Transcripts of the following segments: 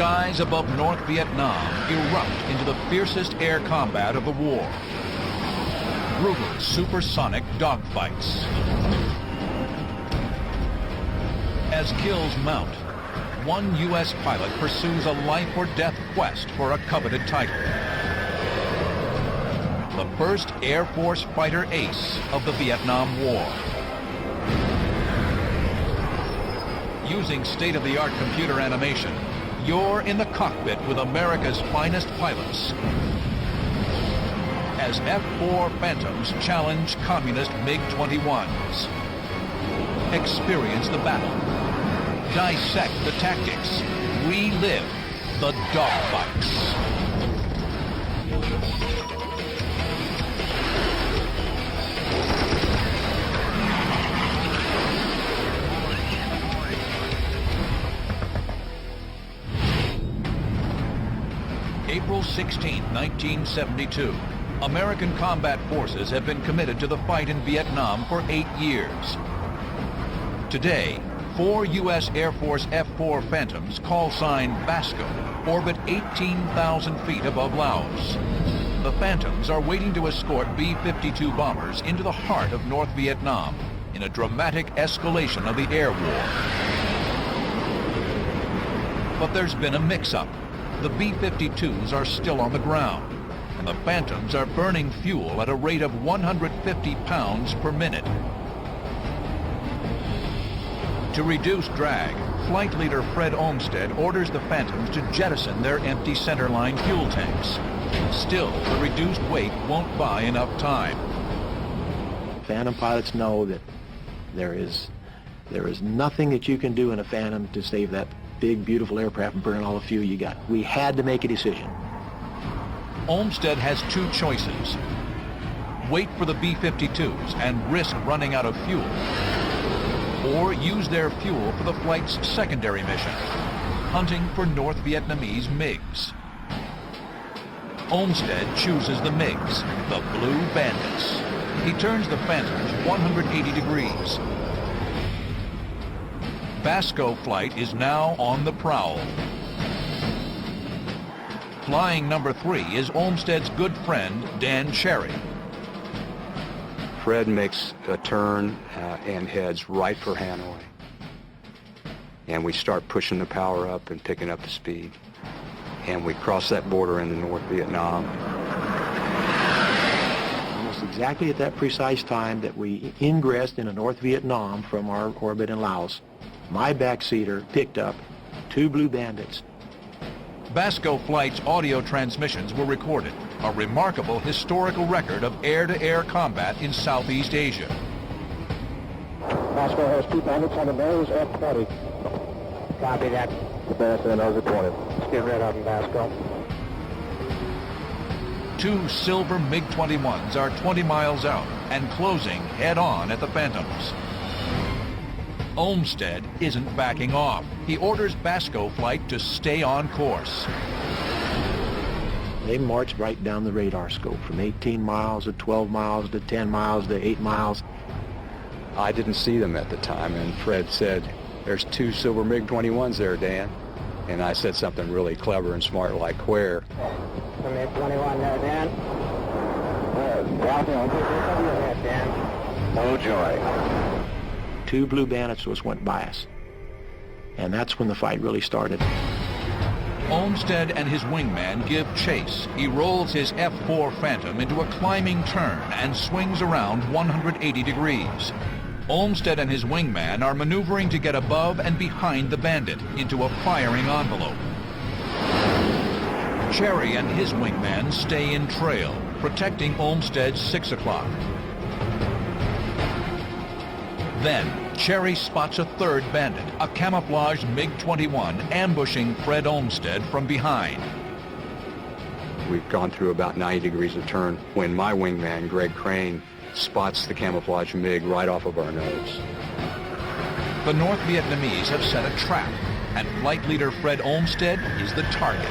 skies above North Vietnam erupt into the fiercest air combat of the war. Brutal supersonic dogfights. As kills mount, one U.S. pilot pursues a life-or-death quest for a coveted title. The first Air Force fighter ace of the Vietnam War. Using state-of-the-art computer animation, you're in the cockpit with America's finest pilots as F-4 Phantoms challenge communist MiG-21s. Experience the battle. Dissect the tactics. Relive the dogfights. April 16, 1972. American combat forces have been committed to the fight in Vietnam for 8 years. Today, 4 U.S. Air Force F-4 Phantoms, call sign Basco, orbit 18,000 feet above Laos. The Phantoms are waiting to escort B-52 bombers into the heart of North Vietnam in a dramatic escalation of the air war. But there's been a mix-up. The B-52s are still on the ground, and the Phantoms are burning fuel at a rate of 150 pounds per minute. To reduce drag, Flight Leader Fred Olmsted orders the Phantoms to jettison their empty centerline fuel tanks. Still, the reduced weight won't buy enough time. Phantom pilots know that there is nothing that you can do in a Phantom to save that big, beautiful aircraft and burn all the fuel you got. We had to make a decision. Olmsted has 2 choices. Wait for the B-52s and risk running out of fuel, or use their fuel for the flight's secondary mission, hunting for North Vietnamese MiGs. Olmsted chooses the MiGs, the Blue Bandits. He turns the Phantoms 180 degrees. Basco flight is now on the prowl. Flying number 3 is Olmsted's good friend, Dan Cherry. Fred makes a turn and heads right for Hanoi. And we start pushing the power up and picking up the speed. And we cross that border into North Vietnam. Almost exactly at that precise time that we ingressed into North Vietnam from our orbit in Laos, my backseater picked up 2 Blue Bandits. Basco flight's audio transmissions were recorded, a remarkable historical record of air-to-air combat in Southeast Asia. Basco has 2 bandits on the nose, F-20. Copy that. The bandits on the nose are 20. Let's get rid of them, Basco. 2 silver MiG-21s are 20 miles out and closing head-on at the Phantoms. Olmsted isn't backing off. He orders Basco flight to stay on course. They marched right down the radar scope from 18 miles to 12 miles to 10 miles to 8 miles. I didn't see them at the time, and Fred said, "There's 2 silver MiG-21s there, Dan." And I said something really clever and smart like, "Where?" The MiG-21 there, Dan. Dan. No joy. 2 Blue Bandits went by us. And that's when the fight really started. Olmsted and his wingman give chase. He rolls his F-4 Phantom into a climbing turn and swings around 180 degrees. Olmsted and his wingman are maneuvering to get above and behind the Bandit into a firing envelope. Cherry and his wingman stay in trail, protecting Olmsted's 6 o'clock. Then, Cherry spots a 3rd Bandit, a camouflaged MiG-21, ambushing Fred Olmsted from behind. We've gone through about 90 degrees of turn when my wingman, Greg Crane, spots the camouflage MiG right off of our nose. The North Vietnamese have set a trap, and Flight Leader Fred Olmsted is the target.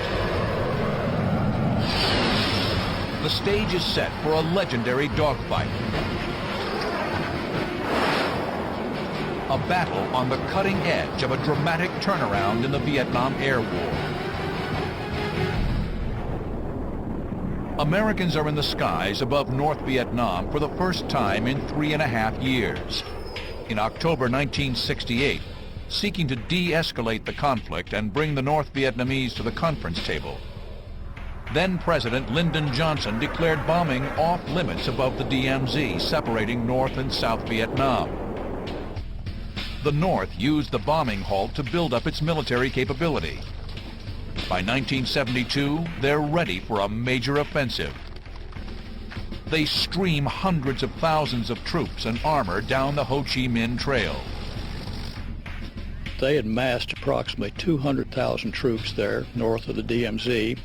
The stage is set for a legendary dogfight. A battle on the cutting edge of a dramatic turnaround in the Vietnam Air War. Americans are in the skies above North Vietnam for the first time in 3.5 years. In October 1968, seeking to de-escalate the conflict and bring the North Vietnamese to the conference table, then-President Lyndon Johnson declared bombing off-limits above the DMZ, separating North and South Vietnam. The North used the bombing halt to build up its military capability. By 1972, they're ready for a major offensive. They stream hundreds of thousands of troops and armor down the Ho Chi Minh Trail. They had massed approximately 200,000 troops there north of the DMZ.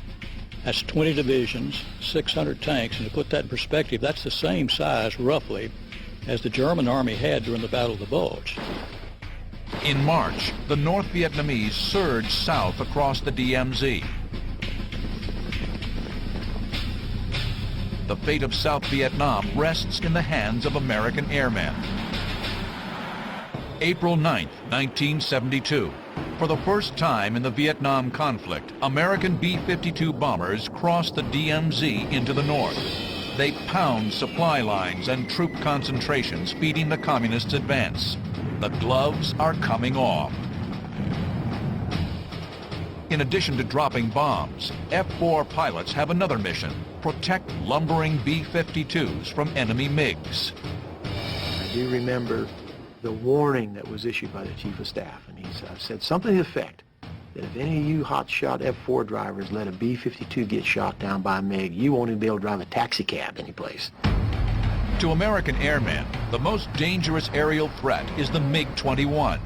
That's 20 divisions, 600 tanks, and to put that in perspective, that's the same size, roughly, as the German army had during the Battle of the Bulge. In March, the North Vietnamese surged south across the DMZ. The fate of South Vietnam rests in the hands of American airmen. April 9, 1972. For the first time in the Vietnam conflict, American B-52 bombers crossed the DMZ into the north. They pound supply lines and troop concentrations, feeding the communists' advance. The gloves are coming off. In addition to dropping bombs, F-4 pilots have another mission: protect lumbering B-52s from enemy MiGs. I do remember the warning that was issued by the Chief of Staff, and he said something to the effect that if any of you hotshot F-4 drivers let a B-52 get shot down by a MiG, you won't even be able to drive a taxi cab anyplace. To American airmen, the most dangerous aerial threat is the MiG-21.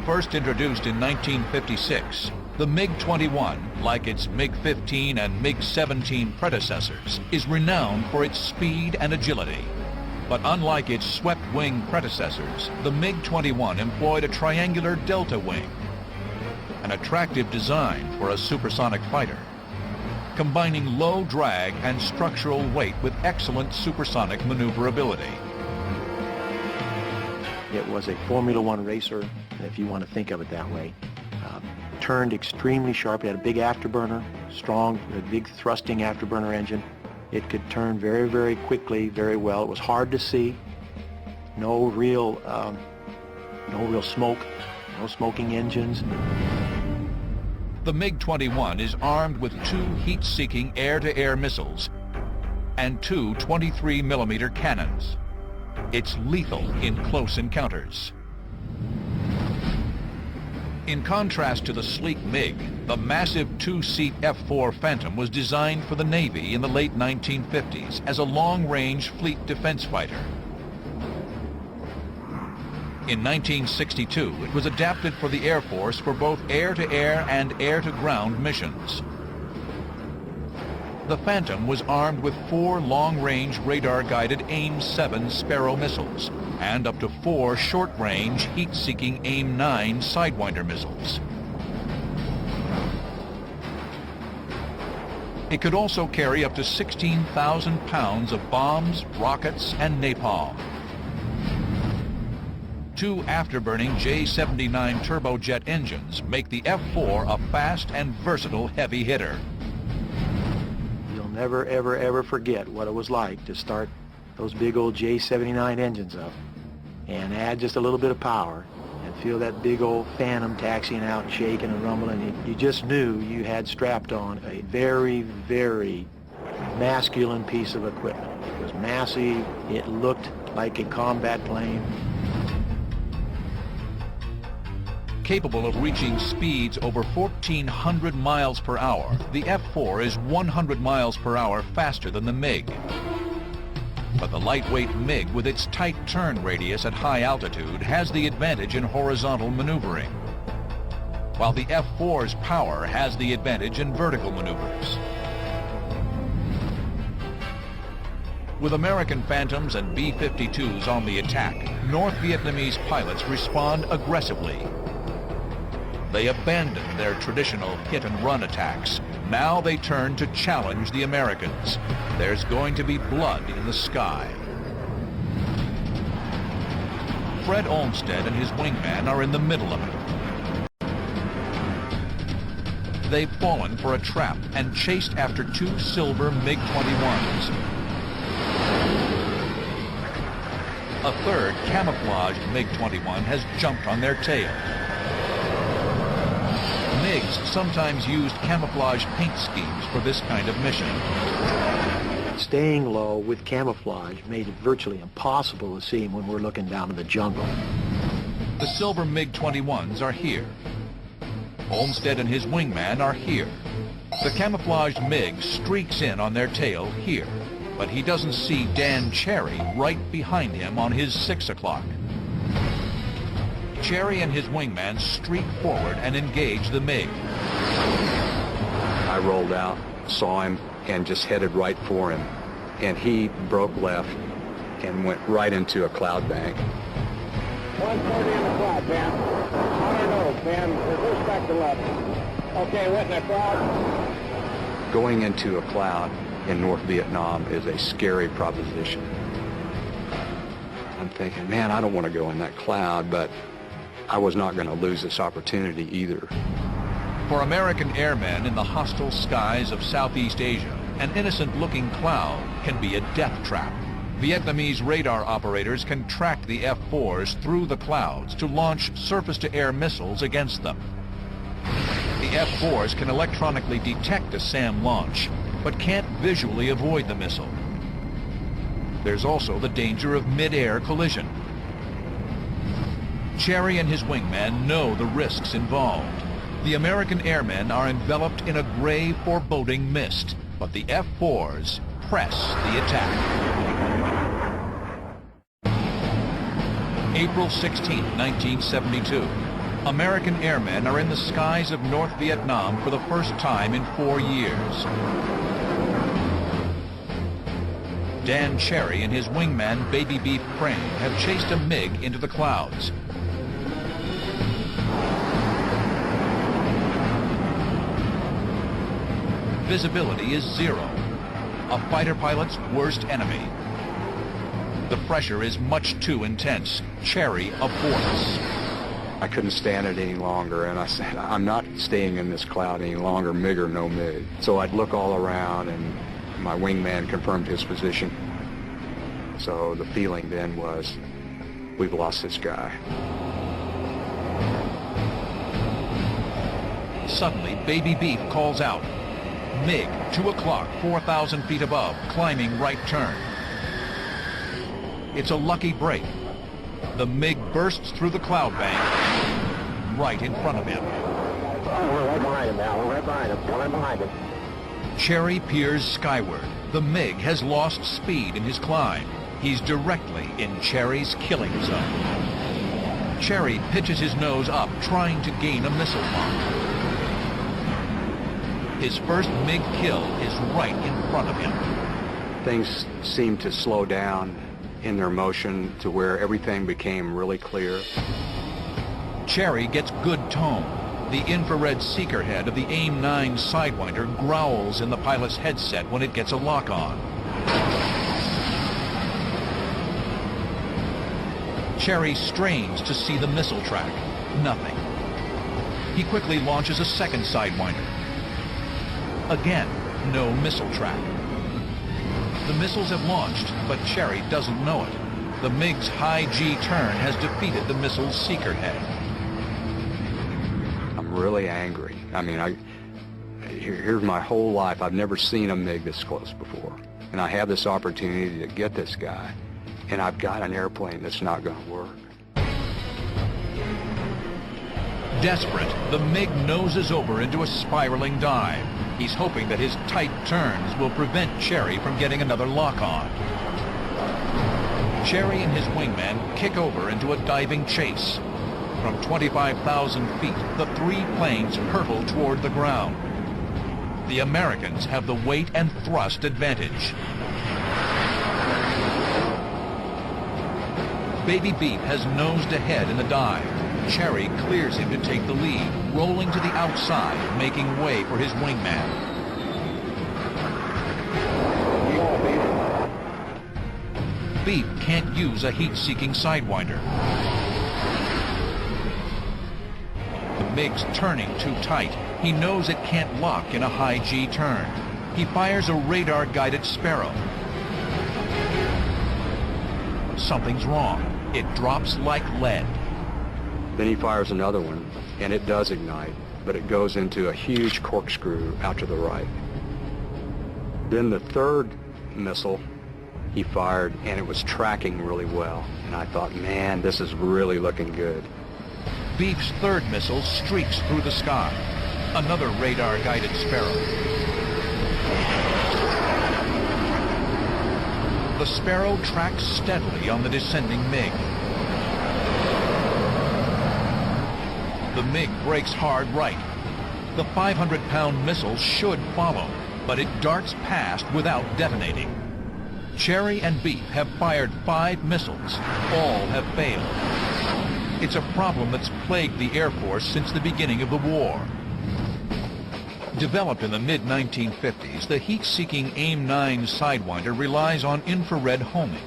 First introduced in 1956, the MiG-21, like its MiG-15 and MiG-17 predecessors, is renowned for its speed and agility. But unlike its swept-wing predecessors, the MiG-21 employed a triangular delta wing, an attractive design for a supersonic fighter, combining low drag and structural weight with excellent supersonic maneuverability. It was a Formula One racer, if you want to think of it that way. Turned extremely sharp. It had a big afterburner, strong, a big thrusting afterburner engine. It could turn very, very quickly, very well. It was hard to see. No real smoke, no smoking engines. The MiG-21 is armed with 2 heat-seeking air-to-air missiles and 2 23-millimeter cannons. It's lethal in close encounters. In contrast to the sleek MiG, the massive 2-seat F-4 Phantom was designed for the Navy in the late 1950s as a long-range fleet defense fighter. In 1962, it was adapted for the Air Force for both air-to-air and air-to-ground missions. The Phantom was armed with 4 long-range radar-guided AIM-7 Sparrow missiles and up to 4 short-range heat-seeking AIM-9 Sidewinder missiles. It could also carry up to 16,000 pounds of bombs, rockets, and napalm. 2 afterburning J-79 turbojet engines make the F-4 a fast and versatile heavy hitter. You'll never, ever, ever forget what it was like to start those big old J-79 engines up and add just a little bit of power and feel that big old Phantom taxiing out and shaking and rumbling. You just knew you had strapped on a very, very masculine piece of equipment. It was massive. It looked like a combat plane. Capable of reaching speeds over 1,400 miles per hour, the F-4 is 100 miles per hour faster than the MiG. But the lightweight MiG, with its tight turn radius at high altitude, has the advantage in horizontal maneuvering, while the F-4's power has the advantage in vertical maneuvers. With American Phantoms and B-52s on the attack, North Vietnamese pilots respond aggressively. They abandon their traditional hit-and-run attacks. Now they turn to challenge the Americans. There's going to be blood in the sky. Fred Olmsted and his wingman are in the middle of it. they've fallen for a trap and chased after two silver MiG-21s. A third camouflaged MiG-21 has jumped on their tail. MiGs sometimes used camouflage paint schemes for this kind of mission. Staying low with camouflage made it virtually impossible to see him when we're looking down in the jungle. The silver MiG-21s are here. Olmsted and his wingman are here. The camouflaged MiG streaks in on their tail here, but he doesn't see Dan Cherry right behind him on his 6 o'clock. Cherry and his wingman streak forward and engage the MiG. I rolled out, saw him, and just headed right for him. And he broke left and went right into a cloud bank. 140 in the cloud, Ben. On our nose, Ben. Reverse back to left. Okay, went in a cloud. Going into a cloud in North Vietnam is a scary proposition. I'm thinking, man, I don't want to go in that cloud, but I was not going to lose this opportunity either. For American airmen in the hostile skies of Southeast Asia, an innocent-looking cloud can be a death trap. Vietnamese radar operators can track the F-4s through the clouds to launch surface-to-air missiles against them. The F-4s can electronically detect a SAM launch, but can't visually avoid the missile. There's also the danger of mid-air collision. Cherry and his wingman know the risks involved. The American airmen are enveloped in a gray, foreboding mist, but the F-4s press the attack. April 16, 1972. American airmen are in the skies of North Vietnam for the first time in 4 years. Dan Cherry and his wingman Baby Beef Crane have chased a MiG into the clouds. Visibility is zero, a fighter pilot's worst enemy. The pressure is much too intense. Cherry aborts. I couldn't stand it any longer, and I said, I'm not staying in this cloud any longer, MiG or no MiG. So I'd look all around, and my wingman confirmed his position. So the feeling then was, we've lost this guy. Suddenly, Baby Beef calls out. MiG, 2 o'clock, 4,000 feet above, climbing right turn. It's a lucky break. The MiG bursts through the cloud bank right in front of him. Oh, we're right behind him now. We're right behind him. We're right behind him. Cherry peers skyward. The MiG has lost speed in his climb. He's directly in Cherry's killing zone. Cherry pitches his nose up, trying to gain a missile lock. His first MiG kill is right in front of him. Things seemed to slow down in their motion to where everything became really clear. Cherry gets good tone. The infrared seeker head of the AIM-9 Sidewinder growls in the pilot's headset when it gets a lock on. Cherry strains to see the missile track. Nothing. He quickly launches a second Sidewinder. Again, no missile track. The missiles have launched, but Cherry doesn't know it. The MiG's high G turn has defeated the missile's seeker head. I'm really angry. I mean, here's my whole life. I've never seen a MiG this close before. And I have this opportunity to get this guy. And I've got an airplane that's not going to work. Desperate, the MiG noses over into a spiraling dive. He's hoping that his tight turns will prevent Cherry from getting another lock-on. Cherry and his wingman kick over into a diving chase. From 25,000 feet, the three planes hurtle toward the ground. The Americans have the weight and thrust advantage. Baby Beef has nosed ahead in the dive. Cherry clears him to take the lead, rolling to the outside, making way for his wingman. Beef can't use a heat-seeking Sidewinder. The MiG's turning too tight. He knows it can't lock in a high G turn. He fires a radar-guided Sparrow. Something's wrong. It drops like lead. Then he fires another one, and it does ignite, but it goes into a huge corkscrew out to the right. Then the third missile he fired, and it was tracking really well. And I thought, man, this is really looking good. Beef's third missile streaks through the sky. Another radar-guided Sparrow. The Sparrow tracks steadily on the descending MiG. The MiG brakes hard right. The 500-pound missile should follow, but it darts past without detonating. Cherry and Beef have fired 5 missiles. All have failed. It's a problem that's plagued the Air Force since the beginning of the war. Developed in the mid-1950s, the heat-seeking AIM-9 Sidewinder relies on infrared homing.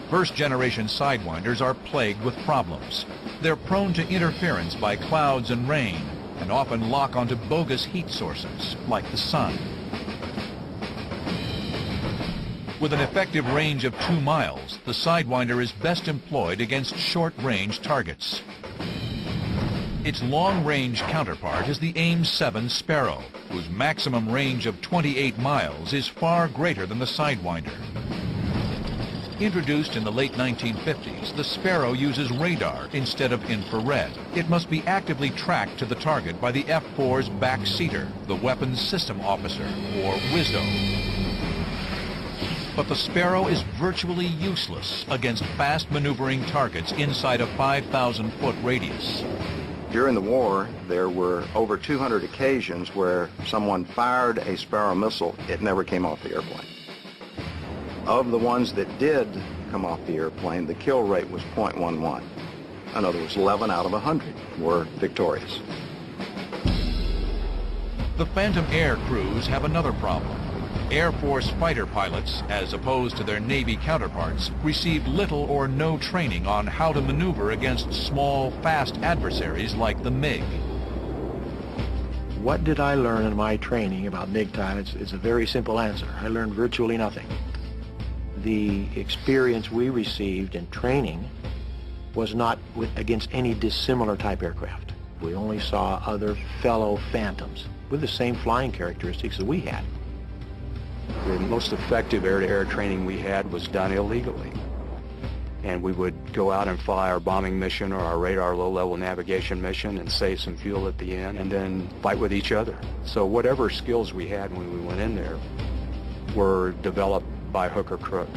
First-generation Sidewinders are plagued with problems. They're prone to interference by clouds and rain, and often lock onto bogus heat sources, like the sun. With an effective range of 2 miles, the Sidewinder is best employed against short-range targets. Its long-range counterpart is the AIM-7 Sparrow, whose maximum range of 28 miles is far greater than the Sidewinder. Introduced in the late 1950s, the Sparrow uses radar instead of infrared. It must be actively tracked to the target by the F-4's backseater, the Weapons System Officer, or WSDO. But the Sparrow is virtually useless against fast maneuvering targets inside a 5,000-foot radius. During the war, there were over 200 occasions where someone fired a Sparrow missile. It never came off the airplane. Of the ones that did come off the airplane, the kill rate was 0.11. In other words, 11 out of 100 were victorious. The Phantom Air crews have another problem. Air Force fighter pilots, as opposed to their Navy counterparts, received little or no training on how to maneuver against small, fast adversaries like the MiG. What did I learn in my training about MiG types? It's a very simple answer. I learned virtually nothing. The experience we received in training was not against any dissimilar type aircraft. We only saw other fellow Phantoms with the same flying characteristics that we had. The most effective air-to-air training we had was done illegally. And we would go out and fly our bombing mission or our radar low-level navigation mission and save some fuel at the end and then fight with each other. So whatever skills we had when we went in there were developed by hook or crook.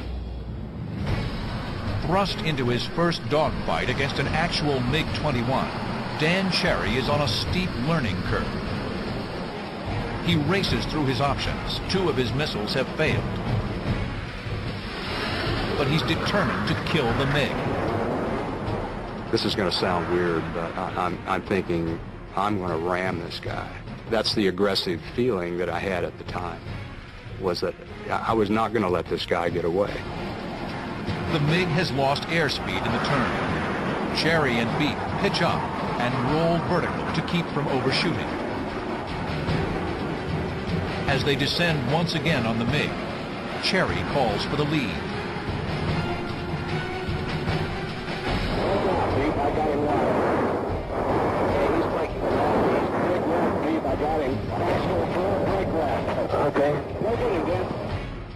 Thrust into his first dogfight against an actual MiG-21, Dan Cherry is on a steep learning curve. He races through his options. 2 of his missiles have failed. But he's determined to kill the MiG. This is going to sound weird, but I'm thinking I'm going to ram this guy. That's the aggressive feeling that I had at the time, was that I was not going to let this guy get away. The MiG has lost airspeed in the turn. Cherry and Beef pitch up and roll vertical to keep from overshooting. As they descend once again on the MiG, Cherry calls for the lead. I got him now. Okay, he's breaking. Break left, Beef. I got him. Break left. Okay. Break it again.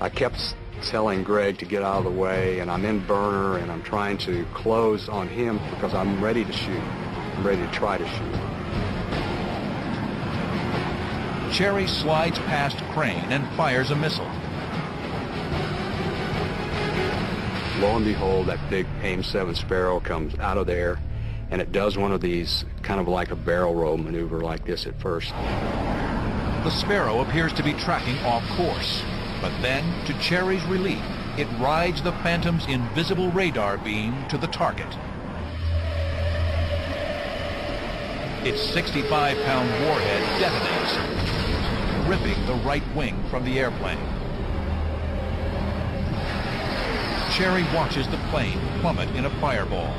I kept telling Greg to get out of the way, and I'm in burner, and I'm trying to close on him because I'm ready to shoot. I'm ready to try to shoot. Cherry slides past Crane and fires a missile. Lo and behold, that big AIM-7 Sparrow comes out of there, and it does one of these kind of like a barrel roll maneuver like this at first. The Sparrow appears to be tracking off course, but then, to Cherry's relief, it rides the Phantom's invisible radar beam to the target. Its 65-pound warhead detonates, ripping the right wing from the airplane. Cherry watches the plane plummet in a fireball.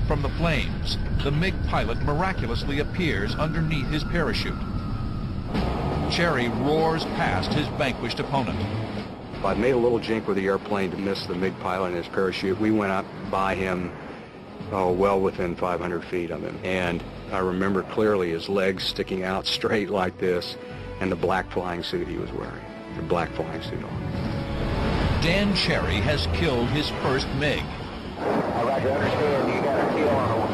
From the flames, the MiG pilot miraculously appears underneath his parachute. Cherry roars past his vanquished opponent. I made a little jink with the airplane to miss the MiG pilot and his parachute. We went up by him, well within 500 feet of him. And I remember clearly his legs sticking out straight like this, and the black flying suit he was wearing, the black flying suit on. Dan Cherry has killed his first MiG. Roger, understand you got a kill on Roger.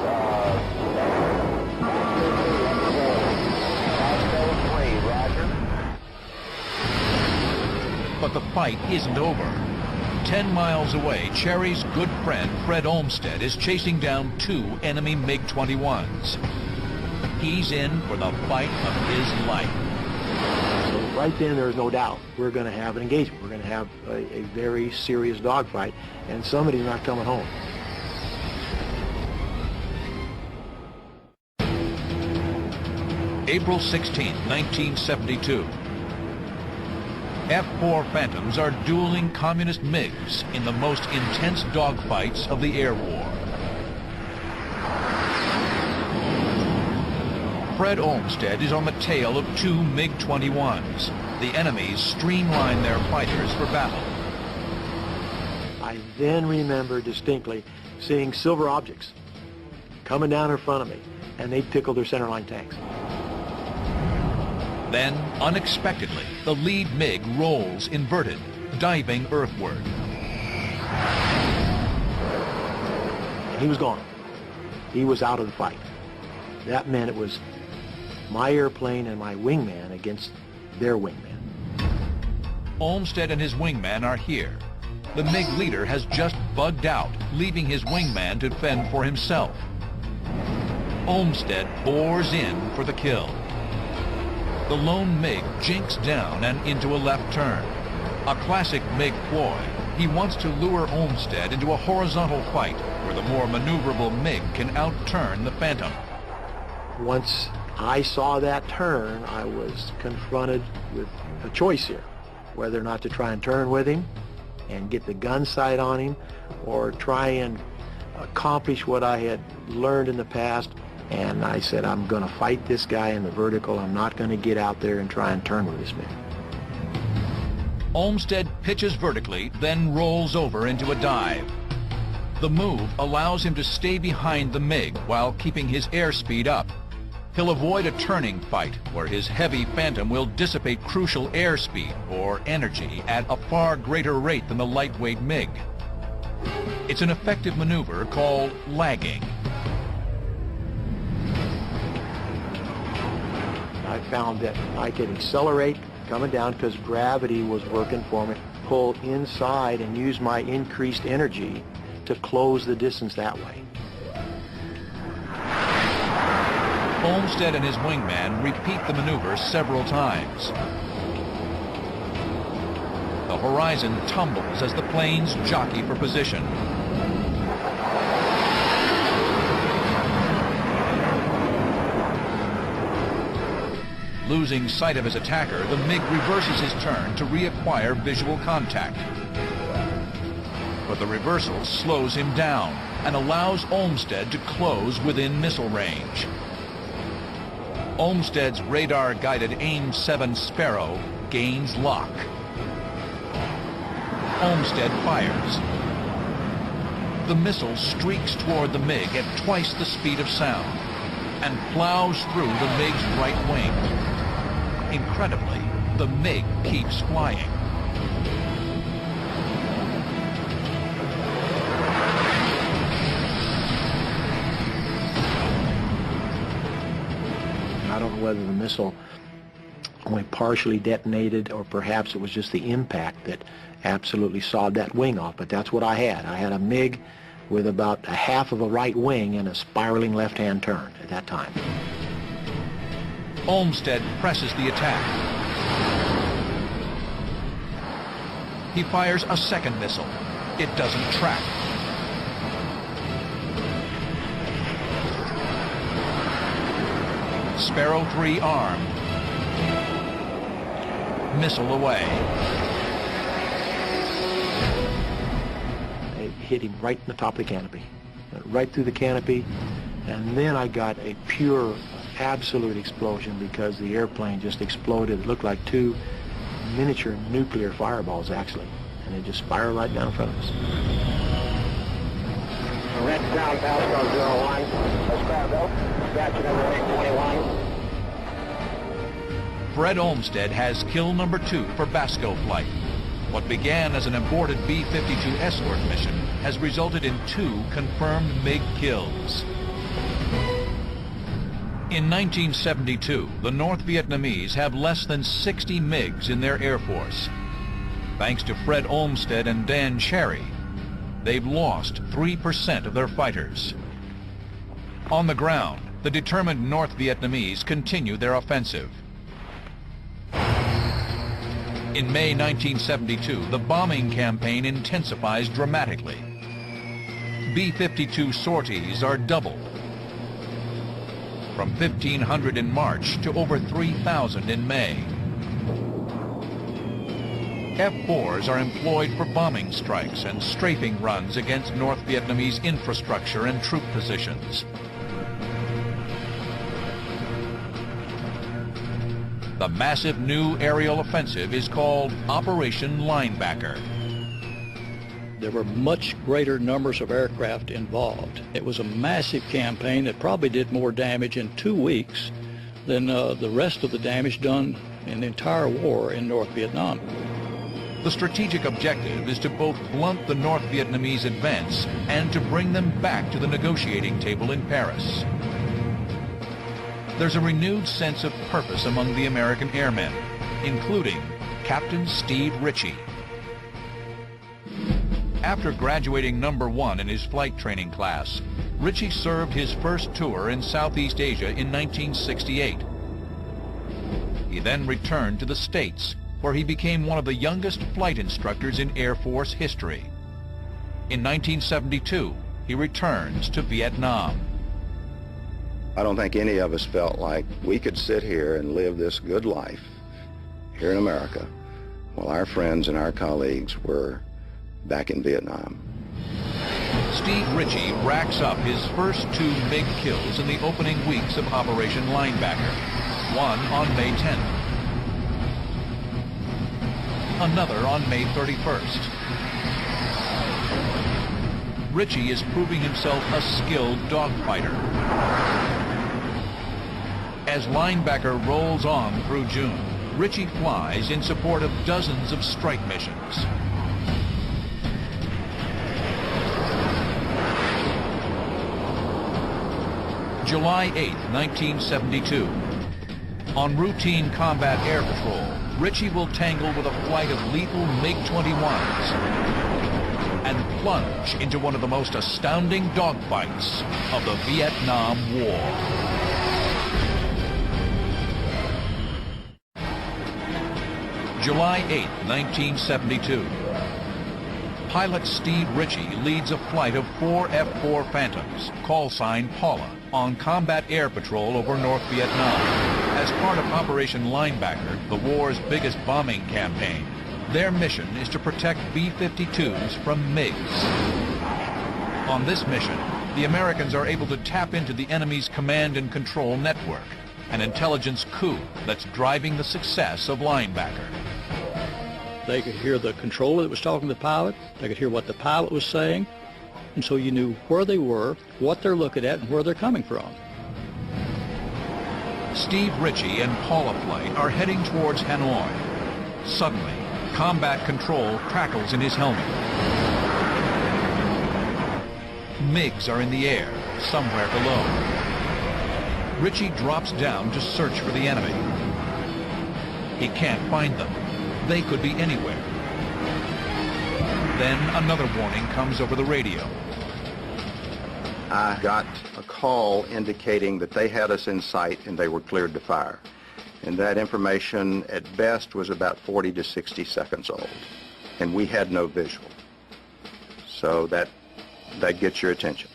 But the fight isn't over. 10 miles away, Cherry's good friend Fred Olmsted is chasing down 2 enemy MiG-21s. He's in for the fight of his life. So right then, there is no doubt we're going to have an engagement. We're going to have a very serious dogfight, and somebody's not coming home. April 16, 1972. F-4 Phantoms are dueling communist MiGs in the most intense dogfights of the air war. Fred Olmsted is on the tail of 2 MiG-21s. The enemies streamline their fighters for battle. I then remember distinctly seeing silver objects coming down in front of me, and they tickled their centerline tanks. Then, unexpectedly, the lead MiG rolls inverted, diving earthward. And he was gone. He was out of the fight. That meant it was my airplane and my wingman against their wingman. Olmsted and his wingman are here. The MiG leader has just bugged out, leaving his wingman to fend for himself. Olmsted bores in for the kill. The lone MiG jinks down and into a left turn. A classic MiG ploy. He wants to lure Olmsted into a horizontal fight where the more maneuverable MiG can outturn the Phantom. Once I saw that turn, I was confronted with a choice here, whether or not to try and turn with him and get the gun sight on him, or try and accomplish what I had learned in the past. And I said, I'm going to fight this guy in the vertical. I'm not going to get out there and try and turn with this man. Olmsted pitches vertically, then rolls over into a dive. The move allows him to stay behind the MiG while keeping his airspeed up. He'll avoid a turning fight where his heavy Phantom will dissipate crucial airspeed or energy at a far greater rate than the lightweight MiG. It's an effective maneuver called lagging. I found that I could accelerate coming down because gravity was working for me, pull inside and use my increased energy to close the distance that way. Olmsted and his wingman repeat the maneuver several times. The horizon tumbles as the planes jockey for position. Losing sight of his attacker, the MiG reverses his turn to reacquire visual contact. But the reversal slows him down and allows Olmsted to close within missile range. Olmsted's radar-guided AIM-7 Sparrow gains lock. Olmsted fires. The missile streaks toward the MiG at twice the speed of sound and plows through the MiG's right wing. Incredibly, the MiG keeps flying. I don't know whether the missile only partially detonated or perhaps it was just the impact that absolutely sawed that wing off, but that's what I had. I had a MiG with about a half of a right wing and a spiraling left-hand turn at that time. Olmsted presses the attack. He fires a second missile. It doesn't track. Sparrow 3 armed. missile away. It hit him right in the top of the canopy, right through the canopy, and then I got a pure, absolute explosion because the airplane just exploded. It looked like two miniature nuclear fireballs, actually, and it just spiraled right down in front of us. Red ground Pasco 01. Chicago. Scratch number 821. Fred Olmsted has kill number 2 for Basco flight. What began as an aborted B-52 escort mission has resulted in 2 confirmed MiG kills. In 1972, the North Vietnamese have less than 60 MiGs in their Air Force. Thanks to Fred Olmsted and Dan Cherry, they've lost 3% of their fighters. On the ground, the determined North Vietnamese continue their offensive. In May 1972, the bombing campaign intensifies dramatically. B-52 sorties are doubled, from 1,500 in March to over 3,000 in May. F-4s are employed for bombing strikes and strafing runs against North Vietnamese infrastructure and troop positions. The massive new aerial offensive is called Operation Linebacker. There were much greater numbers of aircraft involved. It was a massive campaign that probably did more damage in 2 weeks than the rest of the damage done in the entire war in North Vietnam. The strategic objective is to both blunt the North Vietnamese advance and to bring them back to the negotiating table in Paris. There's a renewed sense of purpose among the American airmen, including Captain Steve Ritchie. After graduating number 1 in his flight training class, Ritchie served his first tour in Southeast Asia in 1968. He then returned to the States, where he became one of the youngest flight instructors in Air Force history. In 1972, he returns to Vietnam. I don't think any of us felt like we could sit here and live this good life here in America while our friends and our colleagues were back in Vietnam. Steve Ritchie racks up his first 2 MiG kills in the opening weeks of Operation Linebacker, one on May 10th, another on May 31st. Ritchie is proving himself a skilled dogfighter. As Linebacker rolls on through June, Ritchie flies in support of dozens of strike missions. July 8, 1972. On routine combat air patrol, Ritchie will tangle with a flight of lethal MiG-21s and plunge into one of the most astounding dogfights of the Vietnam War. July 8, 1972. Pilot Steve Ritchie leads a flight of 4 F-4 Phantoms, call sign Paula, on combat air patrol over North Vietnam. As part of Operation Linebacker, the war's biggest bombing campaign, their mission is to protect B-52s from MiGs. On this mission, the Americans are able to tap into the enemy's command and control network, an intelligence coup that's driving the success of Linebacker. They could hear the controller that was talking to the pilot. They could hear what the pilot was saying. And so you knew where they were, what they're looking at, and where they're coming from. Steve Ritchie and Paula Flight are heading towards Hanoi. Suddenly, combat control crackles in his helmet. MiGs are in the air, somewhere below. Ritchie drops down to search for the enemy. He can't find them. They could be anywhere. Then another warning comes over the radio. I got a call indicating that they had us in sight and they were cleared to fire. And that information at best was about 40 to 60 seconds old. And we had no visual. So that gets your attention.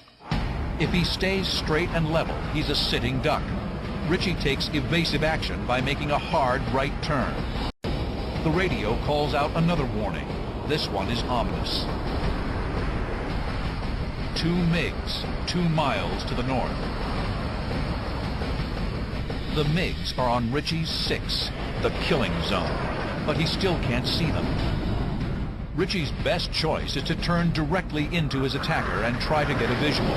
If he stays straight and level, he's a sitting duck. Ritchie takes evasive action by making a hard right turn. The radio calls out another warning. This one is ominous. 2 MiGs, 2 miles to the north. The MiGs are on Ritchie's 6, the killing zone, but he still can't see them. Ritchie's best choice is to turn directly into his attacker and try to get a visual.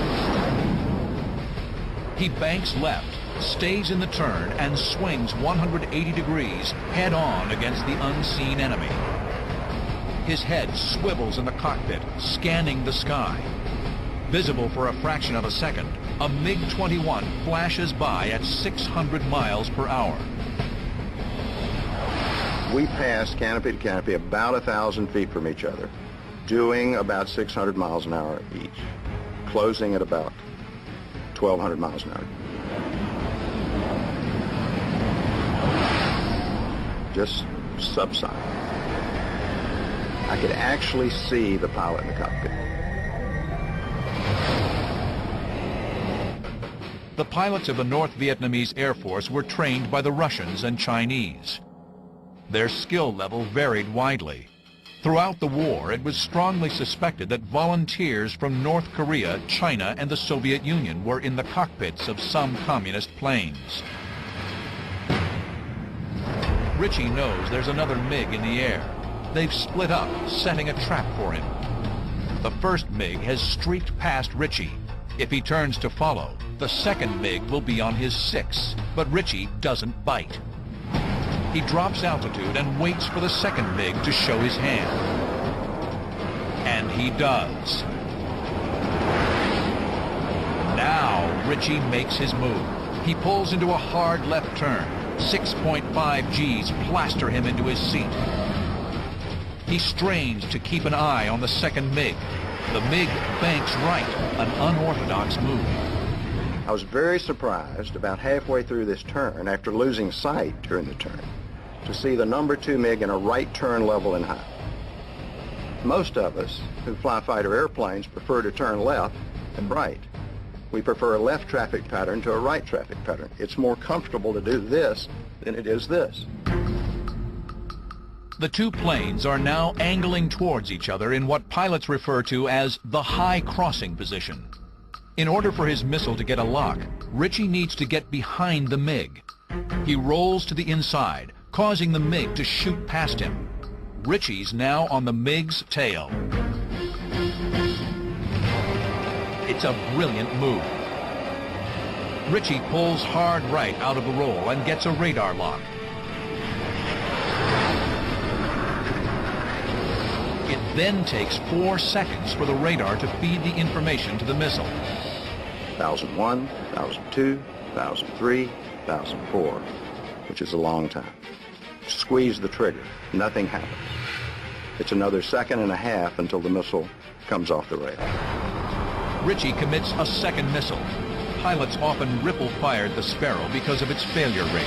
He banks left, stays in the turn, and swings 180 degrees head-on against the unseen enemy. His head swivels in the cockpit, scanning the sky. Visible for a fraction of a second, a MiG-21 flashes by at 600 miles per hour. We passed canopy to canopy about 1,000 feet from each other, doing about 600 miles an hour each, closing at about 1,200 miles an hour. Just subsonic. I could actually see the pilot in the cockpit. The pilots of the North Vietnamese Air Force were trained by the Russians and Chinese. Their skill level varied widely. Throughout the war, it was strongly suspected that volunteers from North Korea, China, and the Soviet Union were in the cockpits of some communist planes. Ritchie knows there's another MiG in the air. They've split up, setting a trap for him. The first MiG has streaked past Ritchie. If he turns to follow, the second MiG will be on his 6, but Ritchie doesn't bite. He drops altitude and waits for the second MiG to show his hand. And he does. Now Ritchie makes his move. He pulls into a hard left turn. 6.5 Gs plaster him into his seat. He strains to keep an eye on the second MiG. The MiG banks right, an unorthodox move. I was very surprised about halfway through this turn, after losing sight during the turn, to see the number 2 MiG in a right turn level and high. Most of us who fly fighter airplanes prefer to turn left and right. We prefer a left traffic pattern to a right traffic pattern. It's more comfortable to do this than it is this. The two planes are now angling towards each other in what pilots refer to as the high crossing position. In order for his missile to get a lock, Ritchie needs to get behind the MiG. He rolls to the inside, causing the MiG to shoot past him. Ritchie's now on the MiG's tail. It's a brilliant move. Ritchie pulls hard right out of the roll and gets a radar lock. It then takes 4 seconds for the radar to feed the information to the missile. 1001, 1002, 1003, 1004, which is a long time. Squeeze the trigger. Nothing happens. It's another second and a half until the missile comes off the rail. Ritchie commits a second missile. Pilots often ripple-fired the Sparrow because of its failure rate.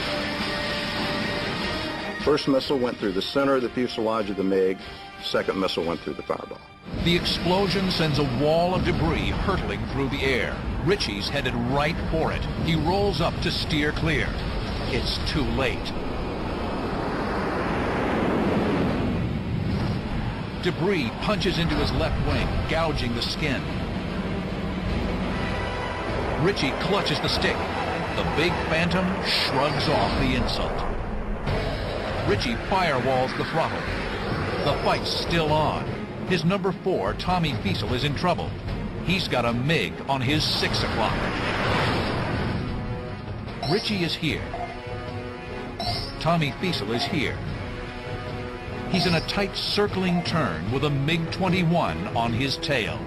First missile went through the center of the fuselage of the MiG. Second missile went through the fireball. The explosion sends a wall of debris hurtling through the air. Ritchie's headed right for it. He rolls up to steer clear. It's too late. Debris punches into his left wing, gouging the skin. Ritchie clutches the stick. The big Phantom shrugs off the insult. Ritchie firewalls the throttle. The fight's still on. His number 4, Tommy Fiesel, is in trouble. He's got a MiG on his 6 o'clock. Ritchie is here. Tommy Fiesel is here. He's in a tight circling turn with a MiG-21 on his tail.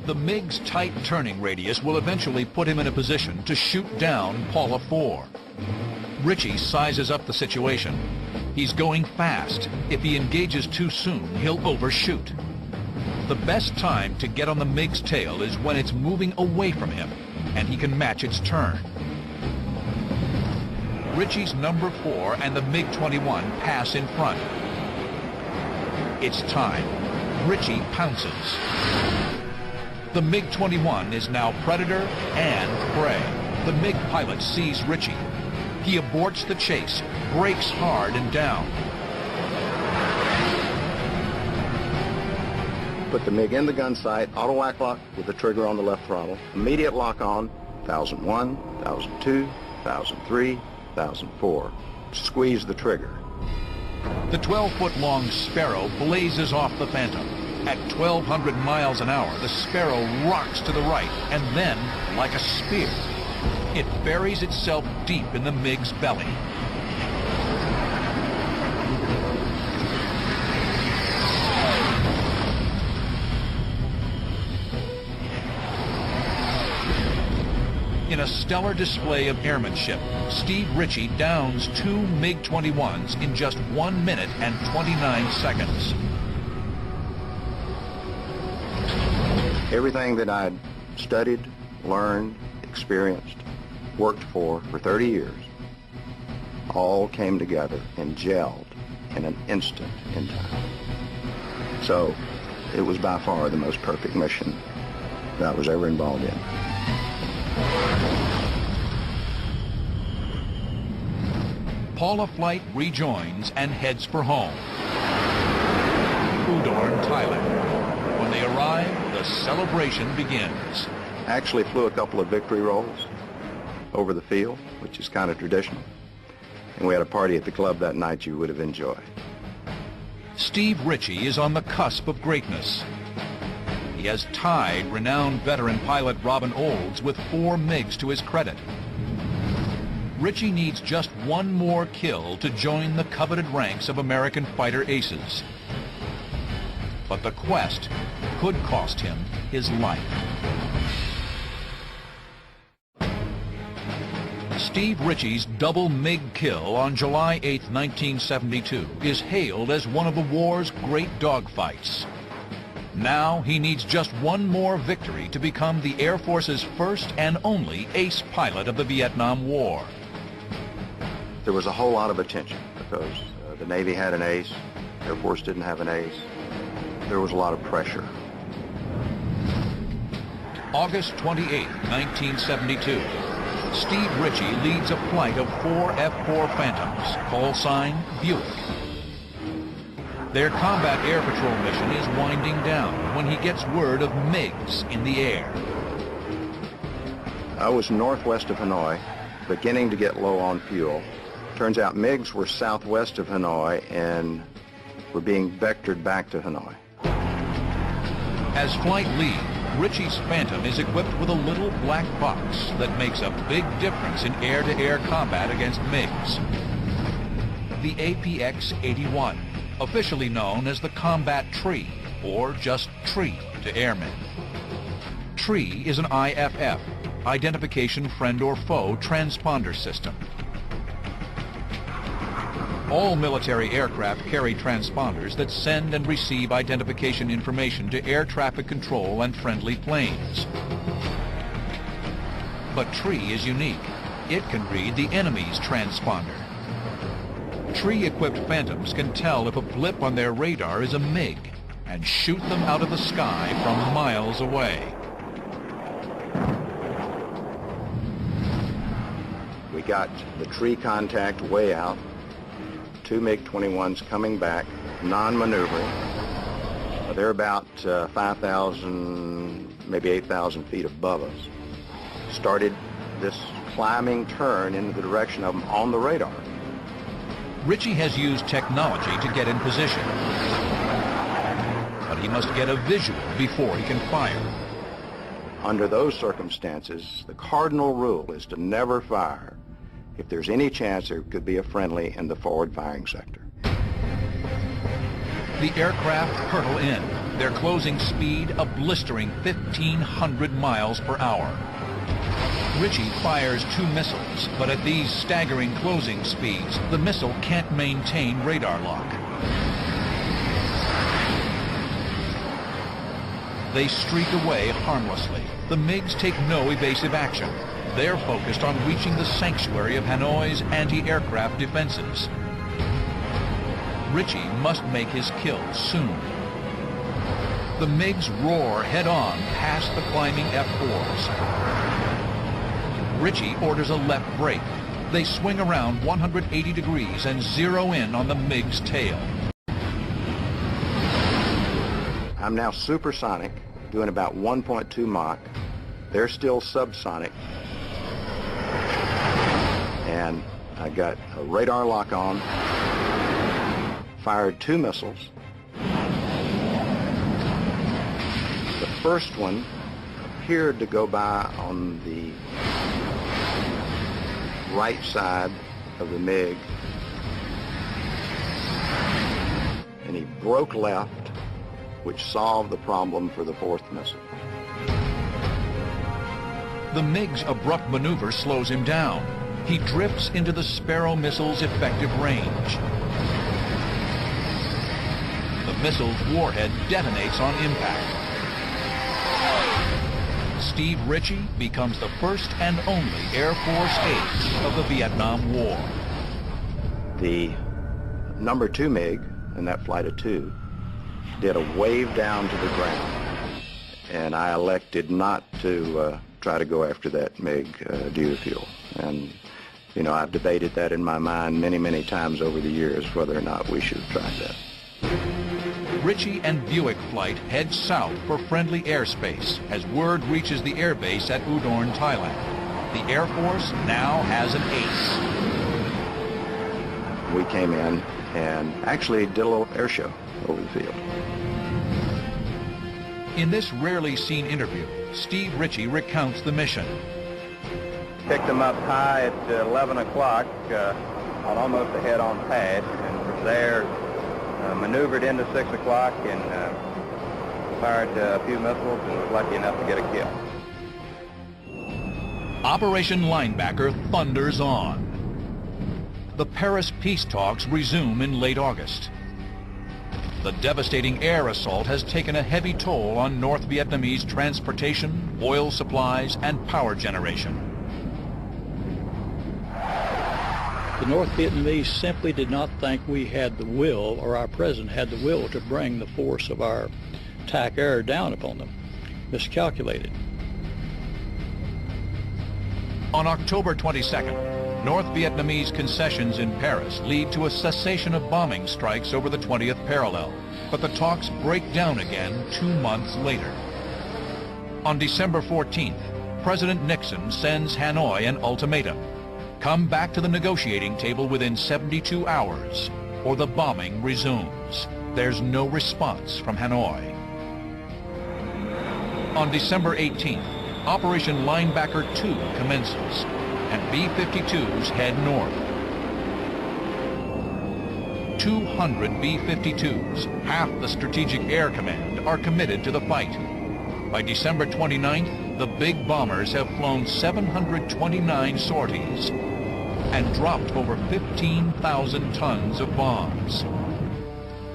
The MiG's tight turning radius will eventually put him in a position to shoot down Paula 4. Ritchie sizes up the situation. He's going fast. If he engages too soon, he'll overshoot. The best time to get on the MiG's tail is when it's moving away from him, and he can match its turn. Ritchie's number 4 and the MiG-21 pass in front. It's time. Ritchie pounces. The MiG-21 is now predator and prey. The MiG pilot sees Ritchie. He aborts the chase, brakes hard and down. Put the MiG in the gun sight, auto whack lock with the trigger on the left throttle. Immediate lock on, 1001, 1002, 1003, 1004. Squeeze the trigger. The 12-foot-long Sparrow blazes off the Phantom. At 1,200 miles an hour, the Sparrow rocks to the right, and then, like a spear, it buries itself deep in the MiG's belly. In a stellar display of airmanship, Steve Ritchie downs 2 MiG-21s in just 1 minute and 29 seconds. Everything that I'd studied, learned, experienced, worked for 30 years, all came together and gelled in an instant in time. So it was by far the most perfect mission that I was ever involved in. Paula Flight rejoins and heads for home, Udorn, Thailand. When they arrive, the celebration begins. I actually flew a couple of victory rolls over the field, which is kind of traditional. And we had a party at the club that night you would have enjoyed. Steve Ritchie is on the cusp of greatness. He has tied renowned veteran pilot Robin Olds with 4 MiGs to his credit. Ritchie needs just one more kill to join the coveted ranks of American fighter aces. But the quest could cost him his life. Steve Ritchie's double MiG kill on July 8, 1972 is hailed as one of the war's great dogfights. Now he needs just one more victory to become the Air Force's first and only ace pilot of the Vietnam War. There was a whole lot of attention because the Navy had an ace, Air Force didn't have an ace. There was a lot of pressure. August 28, 1972. Steve Ritchie leads a flight of 4 F-4 Phantoms, call sign Buick. Their combat air patrol mission is winding down when he gets word of MiGs in the air. I was northwest of Hanoi, beginning to get low on fuel. Turns out MiGs were southwest of Hanoi and were being vectored back to Hanoi. As flight lead, Ritchie's Phantom is equipped with a little black box that makes a big difference in air-to-air combat against MiGs. The APX-81, officially known as the Combat Tree, or just Tree to airmen. Tree is an IFF, Identification Friend or Foe transponder system. All military aircraft carry transponders that send and receive identification information to air traffic control and friendly planes. But Tree is unique. It can read the enemy's transponder. Tree-equipped Phantoms can tell if a blip on their radar is a MiG and shoot them out of the sky from miles away. We got the Tree contact way out. 2 MiG-21s coming back, non-maneuvering. They're about 5,000, maybe 8,000 feet above us. Started this climbing turn in the direction of them on the radar. Ritchie has used technology to get in position, but he must get a visual before he can fire. Under those circumstances, the cardinal rule is to never fire if there's any chance there could be a friendly in the forward firing sector. The aircraft hurtle in, their closing speed a blistering 1,500 miles per hour. Ritchie fires 2 missiles, but at these staggering closing speeds, the missile can't maintain radar lock. They streak away harmlessly. The MiGs take no evasive action. They're focused on reaching the sanctuary of Hanoi's anti-aircraft defenses. Ritchie must make his kill soon. The MiGs roar head-on past the climbing F-4s. Ritchie orders a left brake. They swing around 180 degrees and zero in on the MiG's tail. I'm now supersonic, doing about 1.2 Mach. They're still subsonic. And I got a radar lock on, fired 2 missiles. The first one appeared to go by on the right side of the MiG, and he broke left, which solved the problem for the 4th missile. The MiG's abrupt maneuver slows him down. He drifts into the Sparrow missile's effective range. The missile's warhead detonates on impact. Steve Ritchie becomes the first and only Air Force ace of the Vietnam War. The number 2 MiG, in that flight of 2, did a wave down to the ground, and I elected not to try to go after that MiG due to fuel. And, you know, I've debated that in my mind many, many times over the years, whether or not we should have tried that. Ritchie and Buick flight head south for friendly airspace as word reaches the airbase at Udorn, Thailand. The Air Force now has an ace. We came in and actually did a little air show over the field. In this rarely seen interview, Steve Ritchie recounts the mission. Picked them up high at 11 o'clock on almost a head-on pad, and from there maneuvered into 6 o'clock and fired a few missiles and was lucky enough to get a kill. Operation Linebacker thunders on. The Paris peace talks resume in late August. The devastating air assault has taken a heavy toll on North Vietnamese transportation, oil supplies, and power generation. The North Vietnamese simply did not think we had the will, or our president had the will, to bring the force of our attack air down upon them. Miscalculated. On October 22nd, North Vietnamese concessions in Paris lead to a cessation of bombing strikes over the 20th parallel, but the talks break down again 2 months later. On December 14th, President Nixon sends Hanoi an ultimatum. Come back to the negotiating table within 72 hours, or the bombing resumes. There's no response from Hanoi. On December 18th, Operation Linebacker 2 commences, and B-52s head north. 200 B-52s, half the Strategic Air Command, are committed to the fight. By December 29th, the big bombers have flown 729 sorties and dropped over 15,000 tons of bombs.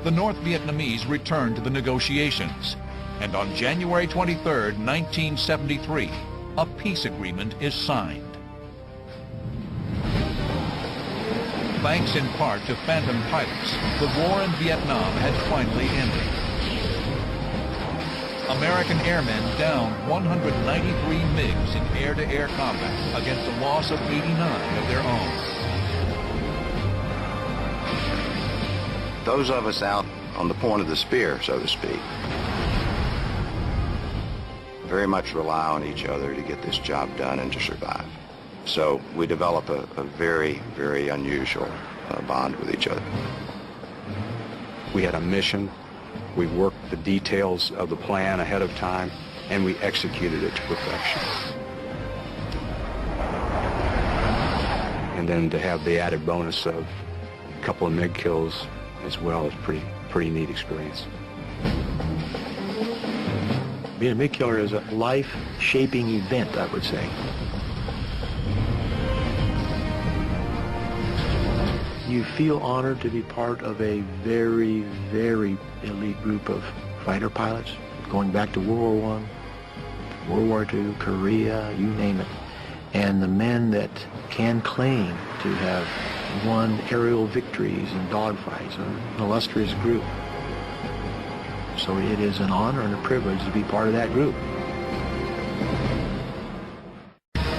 The North Vietnamese return to the negotiations, and on January 23, 1973, a peace agreement is signed. Thanks in part to Phantom pilots, the war in Vietnam had finally ended. American airmen downed 193 MiGs in air-to-air combat against a loss of 89 of their own. Those of us out on the point of the spear, so to speak, very much rely on each other to get this job done and to survive. So we develop a very, very unusual bond with each other. We had a mission. We worked the details of the plan ahead of time, and we executed it to perfection. And then to have the added bonus of a couple of MiG kills as well is pretty neat experience. Being a MiG killer is a life-shaping event, I would say. You feel honored to be part of a very, very elite group of fighter pilots, going back to World War I, World War II, Korea, you name it. And the men that can claim to have won aerial victories in dogfights, an illustrious group. So it is an honor and a privilege to be part of that group.